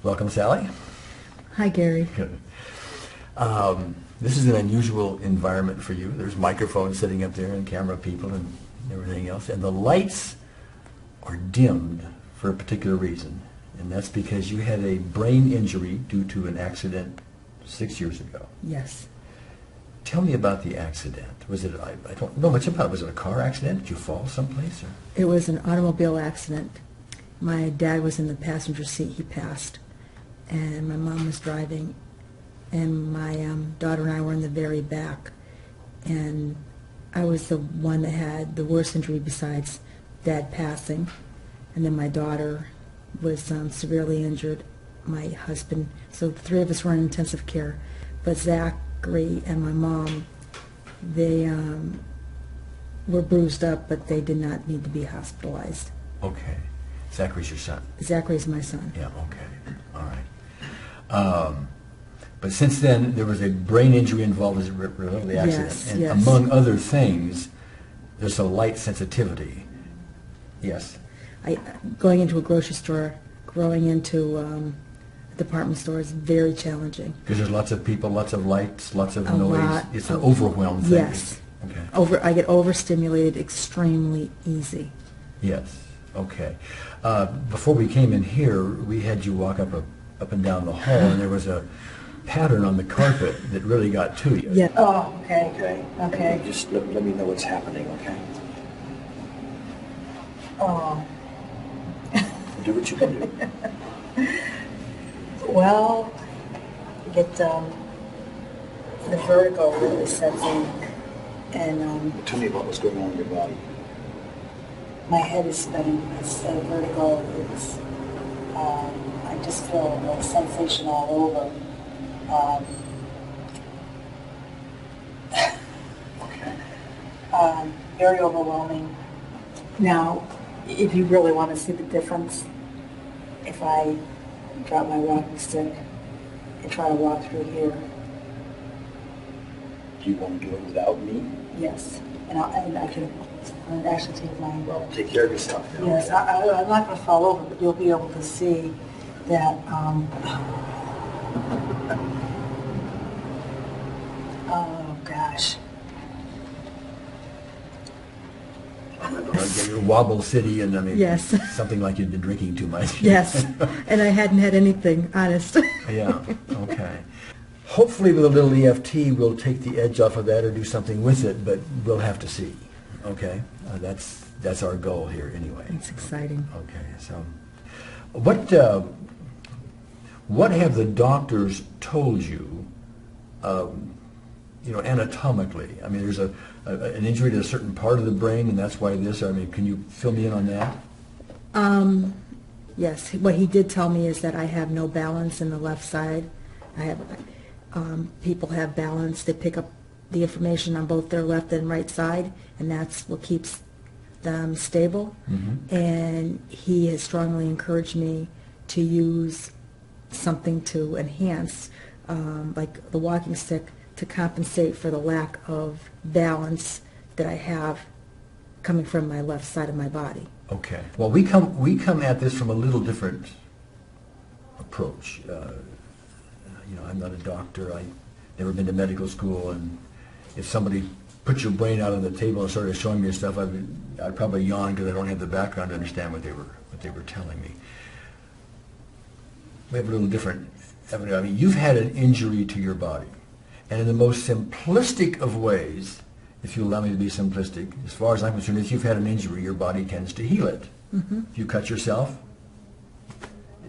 Welcome, Sally. Hi, Gary. Good. This is an unusual environment for you. There's microphones sitting up there and camera people and everything else. And the lights are dimmed for a particular reason. And that's because you had a brain injury due to an accident 6 years ago. Yes. Tell me about the accident. Was it, I don't know much about it. Was it a car accident? Did you fall someplace? Or? It was an automobile accident. My dad was in the passenger seat. He passed. And my mom was driving. And my daughter and I were in the very back. And I was the one that had the worst injury besides Dad passing. And then my daughter was severely injured, my husband. So the three of us were in intensive care. But Zachary and my mom, they were bruised up, but they did not need to be hospitalized. Okay. Zachary's your son? Zachary's my son. Yeah, okay. All right. But since then, there was a brain injury involved as a result of the accident. Yes, and yes. among other things, there's a light sensitivity. Yes? Going into a grocery store, going into a department store is very challenging. Because there's lots of people, lots of lights, lots of A noise. lot It's an of- overwhelm thing. Yes. Okay. I get overstimulated extremely easy. Yes. Okay. Before we came in here, we had you walk up and down the hall, and there was a pattern on the carpet that really got to you. Yeah. Oh, okay. Okay. Okay. Just let me know what's happening, okay? Oh, Do what you can do. well, I get the vertigo really sets in, and Tell me about what's going on in your body. my head is spinning. It's vertigo. It's I just feel a sensation all over. Okay. Very overwhelming. Now, if you really want to see the difference, if I drop my walking stick and try to walk through here, Do you want to do it without me? yes, and I can actually take my... Well, take care of yourself now. Yes, I'm not going to fall over, but you'll be able to see that, oh gosh. You're Wobble City, and I mean, Yes. something like you'd been drinking too much. Yes. And I hadn't had anything, honest. Yeah, okay. Hopefully with a little EFT, we'll take the edge off of that or do something with it, but we'll have to see, okay? That's our goal here anyway. It's exciting. Okay, so what have the doctors told you, anatomically? I mean, there's an injury to a certain part of the brain, and that's why this. I mean, can you fill me in on that? Yes. What he did tell me is that I have no balance in the left side. I have people have balance. They pick up the information on both their left and right side, and that's what keeps them stable. Mm-hmm. And he has strongly encouraged me to use something to enhance, like the walking stick, to compensate for the lack of balance that I have coming from my left side of my body. Okay. Well, we come at this from a little different approach. I'm not a doctor. I've never been to medical school, and if somebody put your brain out on the table and started showing me stuff, I'd probably yawn because I don't have the background to understand what they were telling me. We have a little different. I mean, you've had an injury to your body, and in the most simplistic of ways, if you allow me to be simplistic, as far as I'm concerned, if you've had an injury, your body tends to heal it. Mm-hmm. If you cut yourself,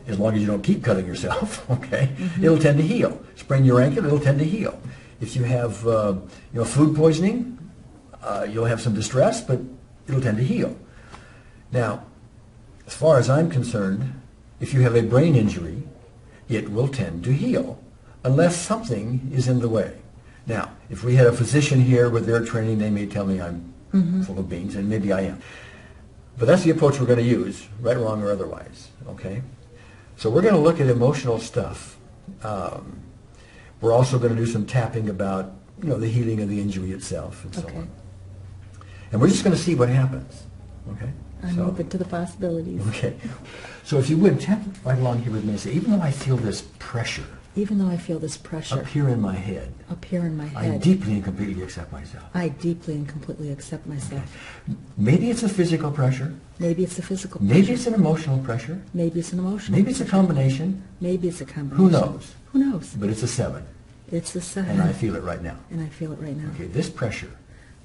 as long as you don't keep cutting yourself, okay, it'll tend to heal. Sprain your ankle, it'll tend to heal. If you have food poisoning, you'll have some distress, but it'll tend to heal. Now, as far as I'm concerned, if you have a brain injury, it will tend to heal, unless something is in the way. Now, if we had a physician here with their training, they may tell me I'm full of beans, and maybe I am. But that's the approach we're going to use, right, wrong, or otherwise, okay? So we're going to look at emotional stuff. We're also going to do some tapping about, the healing of the injury itself and so Okay. on. And we're just going to see what happens, okay? I'm So- open to the possibilities. Okay. So if you would, tap right along here with me and say, even though I feel this pressure Even though I feel this pressure up here in my head, up here in my I head, deeply and completely accept myself. I deeply and completely accept myself. Maybe it's a physical pressure. Maybe it's a physical pressure. Maybe it's an emotional pressure. Maybe it's an emotional Maybe it's a pressure. combination. Maybe it's a combination. Who knows? Who knows? But it's a 7. It's the sun. And I feel it right now. And I feel it right now. Okay, this pressure,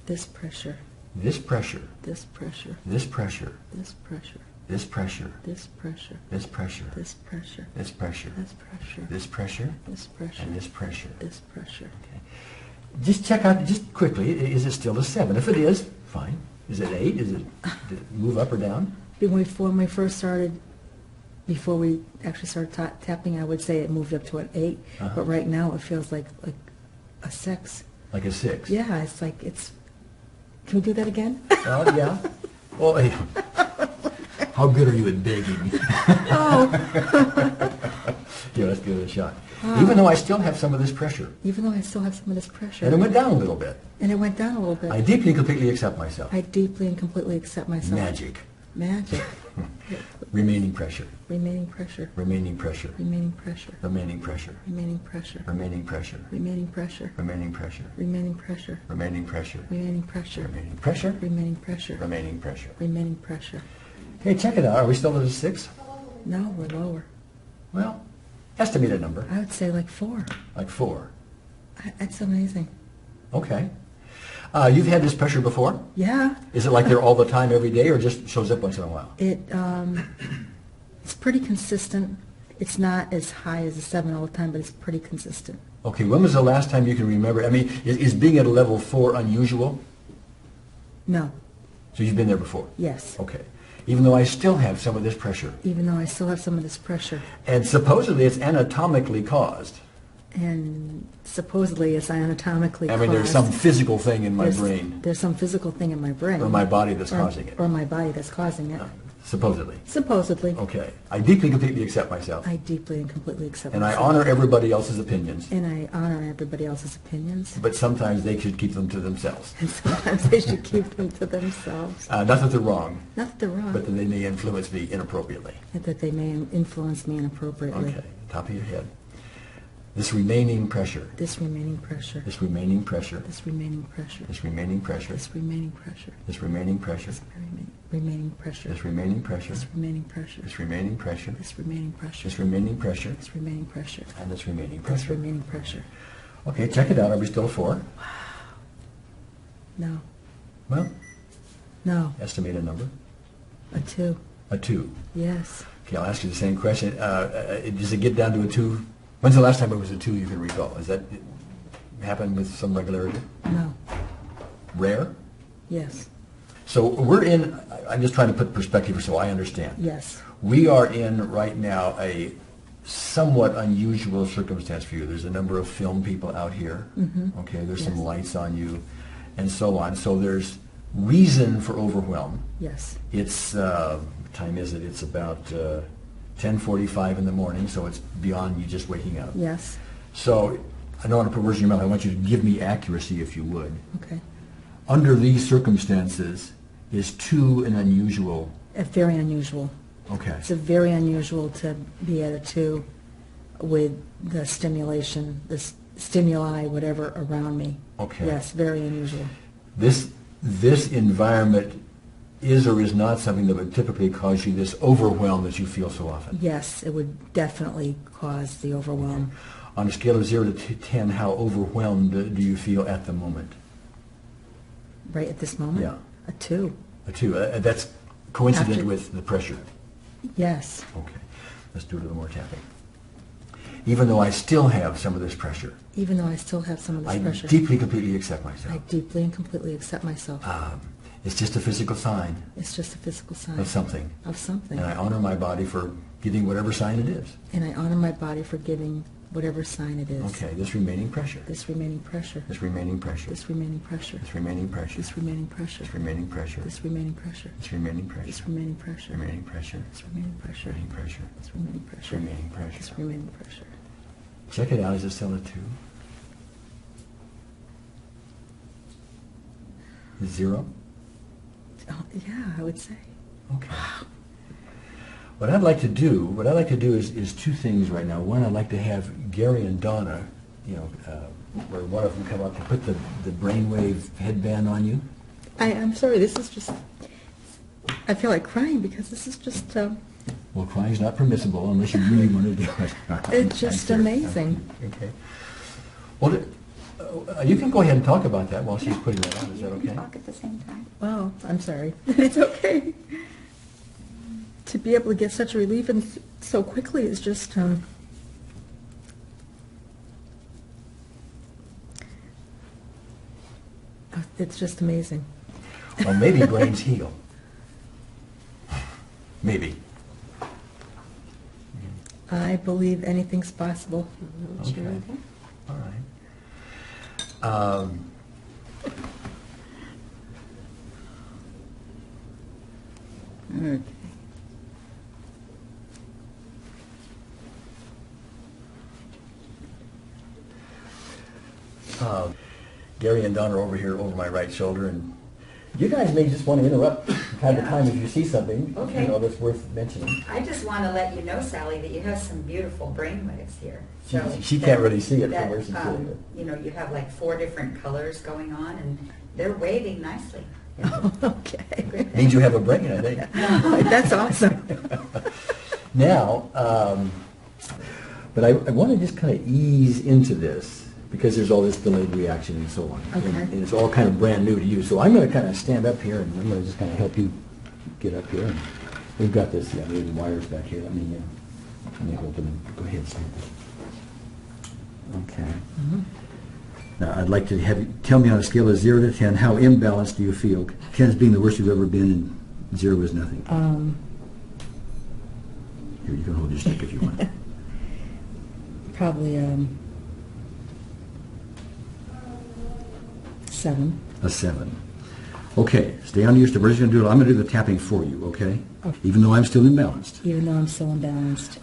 This pressure, this pressure, this pressure, this pressure, this pressure, this pressure, this pressure, this pressure, this pressure, this pressure, this pressure, this pressure, this pressure, and this pressure. this pressure. Okay. Just check out, just quickly, is it still a 7? If it is, fine. Is it 8? Did it move up or down? When we first started, before we actually started tapping, I would say it moved up to an 8. Uh-huh. But right now it feels like a 6. Like a 6? Yeah, it's like it's. Can we do that again? Well, yeah. Well, hey, how good are you at begging? Yeah, let's give it a shot. Even though I still have some of this pressure, Even though I still have some of this pressure. and it went down a little bit, And it went down a little bit. I deeply and completely accept myself. I deeply and completely accept myself. Magic. Magic. Remaining pressure. Remaining pressure. Remaining pressure. Remaining pressure. Remaining pressure. Remaining pressure. Remaining pressure. Remaining pressure. Remaining pressure. Remaining pressure. Remaining pressure. Remaining pressure. Remaining pressure. Remaining pressure. Remaining pressure. Remaining pressure. Hey, check it out. Are we still at a 6? No, we're lower. Well, estimate a number. I would say like 4. Like 4. That's amazing. Okay. You've had this pressure before? Yeah. Is it like there all the time, every day, or just shows up once in a while? It's pretty consistent. It's not as high as a 7 all the time, but it's pretty consistent. Okay, when was the last time you can remember? I mean, is being at a level 4 unusual? No. So you've been there before? Yes. Okay. Even though I still have some of this pressure. Even though I still have some of this pressure. And supposedly it's anatomically caused. And supposedly it's anatomically I mean, there's caused. some physical thing in my There's- brain, There's some physical thing in my brain. or my body that's causing it. Or my body that's causing it. Supposedly. Supposedly. Okay. I deeply, completely accept myself. I deeply and completely accept And I myself. honor everybody else's opinions. And I honor everybody else's opinions. But sometimes they should keep them to themselves. And sometimes they should keep them to themselves. Not that they're wrong, Not that they're wrong, but that they may influence me inappropriately. but that they may influence me inappropriately. Okay. Top of your head. This remaining pressure. This remaining pressure. This remaining pressure. This remaining pressure. This remaining pressure. This remaining pressure. This remaining pressure. Remaining pressure. This remaining pressure. This remaining pressure. This remaining pressure. This remaining pressure. This remaining pressure. This remaining pressure. And this remaining This pressure. remaining pressure. Okay, check it out. Are we still 4? No. Well, No. estimate a number. A 2. A 2. Yes. Okay, I'll ask you the same question. Does it get down to a 2? When's the last time it was a 2 you can recall? Has that happened with some regularity? No. Rare? Yes. So we're in, I'm just trying to put perspective so I understand. Yes. We are in right now a somewhat unusual circumstance for you. There's a number of film people out here. Okay, there's some Yes. lights on you and so on. So there's reason for overwhelm. Yes. It's, what time is it? It's about 10:45 in the morning, so it's beyond you just waking up. Yes. So I don't want to put words in your mouth. I want you to give me accuracy if you would. Okay. Under these circumstances, is 2 an unusual? Very unusual. Okay. It's a very unusual to be at a 2 with the stimulation, stimuli, whatever, around me. Okay. Yes, very unusual. This environment is or is not something that would typically cause you this overwhelm that you feel so often. Yes, it would definitely cause the overwhelm. On a scale of 0 to 10, how overwhelmed do you feel at the moment? Right at this moment? Yeah. A 2. A 2. That's coincident After- with the pressure. Yes. Okay. Let's do a little more tapping. Even though I still have some of this pressure, Even though I still have some of this I pressure. deeply, completely accept myself. I deeply and completely accept myself. It's just a physical sign It's just a physical sign of something. of something. And I honor my body for giving whatever sign it is. And I honor my body for giving whatever sign it is. Okay, this remaining pressure. This remaining pressure. This remaining pressure. This remaining pressure. This remaining pressure. This remaining pressure. This remaining pressure. This remaining pressure. This remaining pressure. This remaining pressure. Remaining pressure. This remaining pressure. Remaining pressure. This remaining This pressure. remaining pressure. This remaining pressure. Check it out. Is it still a 2? 0? Oh, yeah, I would say. Okay. What I'd like to do is two things right now. One, I'd like to have Gary and Donna, where one of them come up and put the brainwave headband on you. I'm sorry, this is just, I feel like crying because this is just, Well, crying's not permissible unless you really want to do it. it's just amazing. Okay. Well, you can go ahead and talk about that while she's putting that on. Is that You okay? can talk at the same time. Wow, I'm sorry. It's okay. To be able to get such relief and so quickly is just, it's just amazing. Well, maybe brains heal. Maybe. I believe anything's possible. Okay. All right. Okay. Gary and Don are over here over my right shoulder, and you guys may just want to interrupt time to time if you see something Okay. that's worth mentioning. I just want to let you know, Sally, that you have some beautiful brainwaves here. She can't really see it from where she's that, sitting. You have like 4 different colors going on, and they're waving nicely. Okay. Means you have a brain, I think. That's awesome. Now, but I want to just kind of ease into this because there's all this delayed reaction and so on. Okay. And it's all kind of brand new to you. So I'm going to kind of stand up here and I'm going to just kind of help you get up here. And we've got this, there's the wires back here. Let me open them. Go ahead, stand. Okay. Now, I'd like to have you tell me on a scale of 0 to 10, how imbalanced do you feel? 10 is being the worst you've ever been, and 0 is nothing. Here, you can hold your stick if you want. Probably, 7. A 7. Okay, stay on your stick. We're just going to do it. I'm going to do the tapping for you, okay? Okay. Even though I'm still imbalanced. Even though I'm still imbalanced.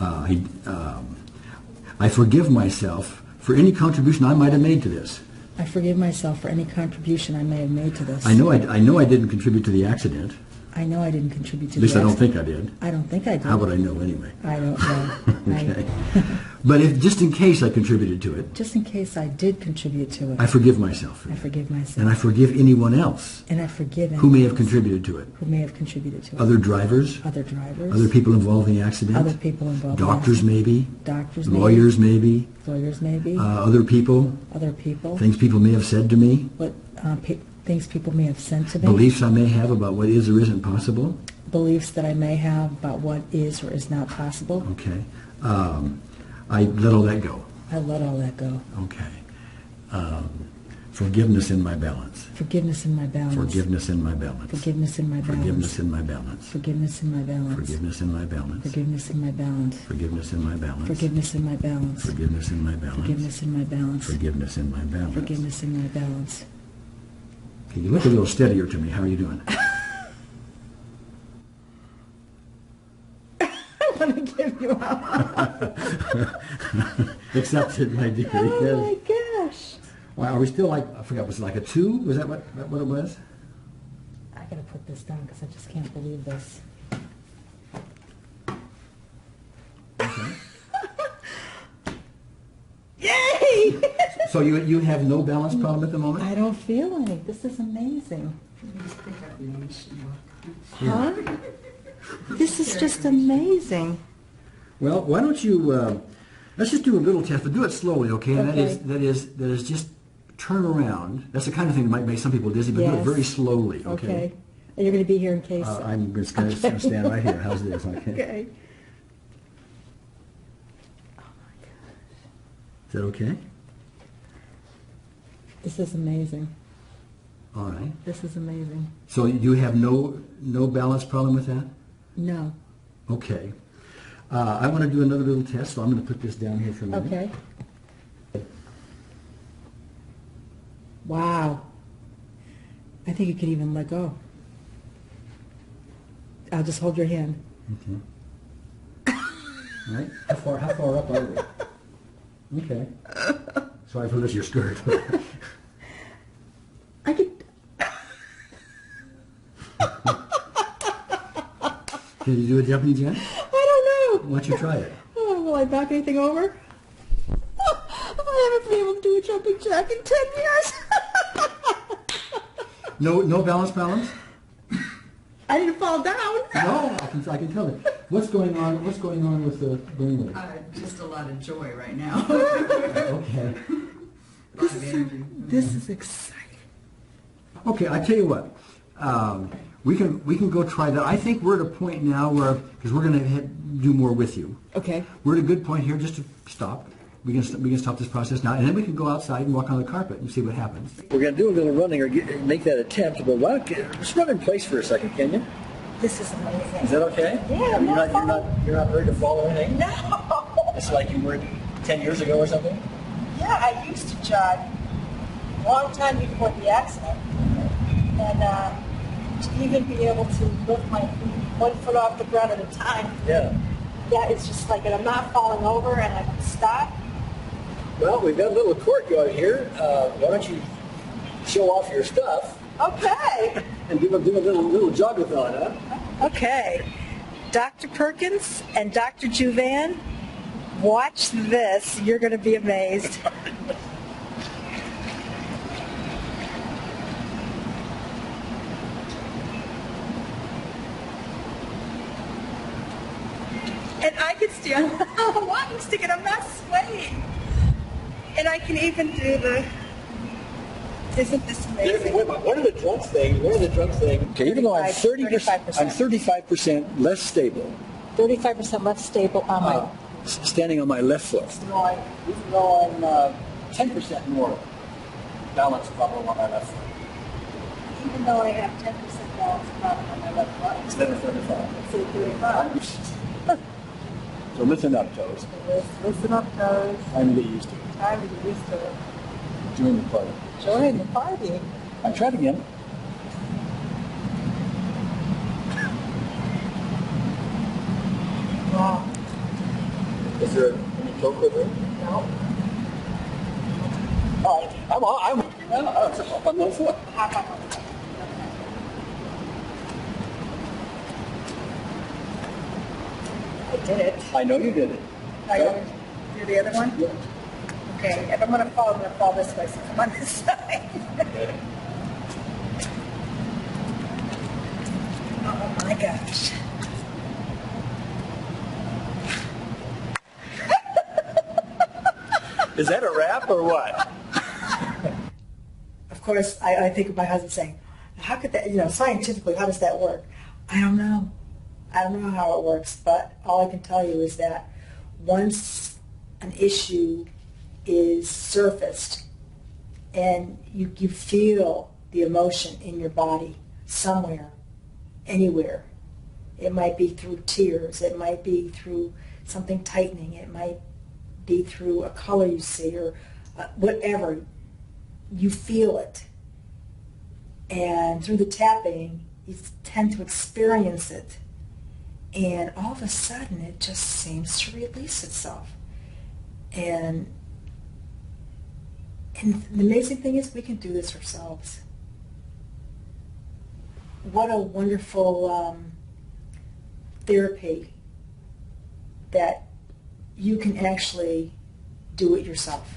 I forgive myself for any contribution I might have made to this. I forgive myself for any contribution I may have made to this. I know I didn't contribute to the accident. I know I didn't contribute to At least the I don't accident. think I did. I don't think I did. How would I know anyway? I don't know. Okay. But if just in case I contributed to it, Just in case I did contribute to it, I forgive myself. I forgive myself. And I forgive anyone else And I forgive who may have anyone contributed to it. who may have contributed to it. Other drivers, Other drivers. other people involved in the accident, Other people involved in the doctors accident. maybe, Doctors maybe. lawyers maybe, Lawyers maybe. other people, Other people. things people may have said to me, What things people may have sent to me. beliefs I may have about what is or isn't possible. Beliefs that I may have about what is or is not possible. Okay. I let all that go. I let all that go. Okay. Forgiveness in my balance. Forgiveness in my balance. Forgiveness in my balance. Forgiveness in my balance. Forgiveness in my balance. Forgiveness in my balance. Forgiveness in my balance. Forgiveness in my balance. Forgiveness in my balance. Forgiveness in my balance. Forgiveness in my balance. Forgiveness in my balance. Forgiveness in my balance. Forgiveness in my balance. Okay, you look a little steadier to me. How are you doing? I want to give you a Accepted, my dear. Oh my Yes. gosh. Well, are we still like, I forgot, was it like a 2? Was that what it was? I gotta put this down because I just can't believe this. Okay. Yay! So you have no balance problem at the moment? I don't feel any. This is amazing. Huh? This is just amazing. Well, why don't you, let's just do a little test, but do it slowly, okay? And Okay. that is just turn around. That's the kind of thing that might make some people dizzy, but do it Yes. very slowly, okay? Okay. And you're going to be here in case. I'm just going to stand right here. How's this? Okay. Okay. Is that okay? This is amazing. All right. This is amazing. So you have no balance problem with that? No. Okay. I want to do another little test, so I'm going to put this down here for a minute. Okay. Wow. I think you could even let go. I'll just hold your hand. Okay. All right. How far up are we? Okay. Sorry for this, your skirt. I could. Can you do a jumping jack? I don't know. Why don't you try it? Oh, will I knock anything over? I haven't been able to do a jumping jack in 10 years. No balance? I didn't fall down. No, I can tell you. What's going on with the brain wave? Just a lot of joy right now. Okay. This is exciting. Okay, I tell you what. We can go try that. I think we're at a point now where, because we're going to do more with you. Okay. We're at a good point here just to stop. We can stop this process now, and then we can go outside and walk on the carpet and see what happens. We're going to do a little running or make that attempt, but just run in place for a second, can you? This is amazing. Is that okay? Yeah, You're not worried to fall or anything? No. It's like you were 10 years ago or something? Yeah, I used to jog a long time before the accident. And to even be able to lift my feet 1 foot off the ground at a time, Yeah. yeah, it's just like, and I'm not falling over and I can stop. Well, we've got a little courtyard here. Why don't you show off your stuff Okay. and do a little jogathon, huh? Okay. Dr. Perkins and Dr. Juvan, watch this. You're going to be amazed. And I can stand while I'm walking stick and I'm not swaying. And I can even do the, isn't this amazing? One of the drunk things. Okay, even though I'm 35%. I'm 35% less stable. 35% less stable on my, Standing on my left foot. Even though I'm 10% more balance problem on my left foot. even though I have 10% balance problem on my left foot. Instead of 35. Instead of 35. So listen up, toes. Listen up, toes. Time to get used to it. Time to get used to it. Join the party. Join the party. I tried again. Wow. Is there any toe quivering? No. All right. I'm up on one foot. Hop on. I did it. I know you did it. I gotta do the other one? Yeah. Okay, if I'm gonna fall this way, so I'm on this side. Oh my gosh. Is that a wrap or what? Of course, I think of my husband saying, how could that, scientifically, how does that work? I don't know. I don't know how it works, but all I can tell you is that once an issue is surfaced and you feel the emotion in your body somewhere, anywhere, it might be through tears, it might be through something tightening, it might be through a color you see or whatever, you feel it. And through the tapping, you tend to experience it. And all of a sudden, it just seems to release itself. And the amazing thing is we can do this ourselves. What a wonderful therapy that you can actually do it yourself.